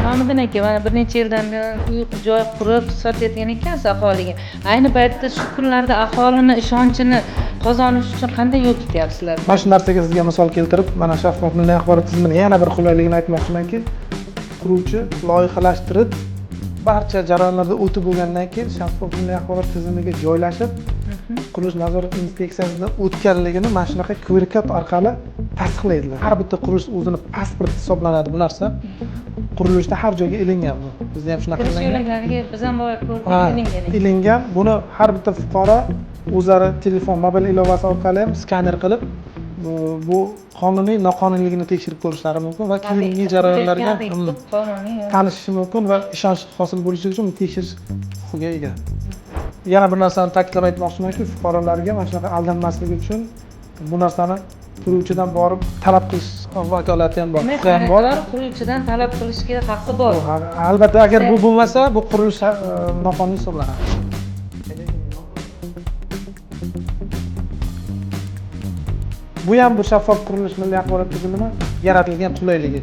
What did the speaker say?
Nomiddin aka mana bir necha yildan buyon joy qurib sotayotgan ekansiz aholiga. Ayni paytda shu kunlarda aholini ishonchini qozonish uchun qanday yo'l tutyapsizlar? Mana shu narsaga sizga misol keltirib, mana shaffof milliy axborot tizimining yana bir qulayligini aytmoqchimanki, quruvchi loyihalashtirib barcha jarayonlardan o'tib bo'lgandan keyin shaffof milliy axborot tizimiga joylashib, qurilish nazorat inspeksiyasidan o'tganligini mana shunaqa QR-kod orqali tasdiqlaydilar. Har bitta qurilish o'zini pasport hisoblanadi bu narsa. Qurilishda har joyga ilingan bu. Bizda ham shunaqa Yo'laklariga biz ham boya ko'rdik, ilingan. Buni har bitta fuqaro o'zlari telefon, mobil ilovasi orqali ham skaner qilib bu qonuniy noqonuniyligini tekshirib ko'rishlari mumkin va keyingi jarayonlarga tanishishi mumkin va ishonch hosil bo'lishi uchun tekshirish huquqiga ega. Yana bir narsani ta'kidlab aytmoqchimanki, fuqarolarga mana shunaqa aldanmasligi uchun bu narsani quruvchidan borib talab qilish vakolati ham bor. Ham bor. Quruvchidan talab qilishga haqqi bor. Albatta, agar bu bo'lmasa, bu qurilish noqonuniy hisoblanadi. Bu ham bir shaffof qurilish milliy axborot tizimini yaratilgan qulayligi.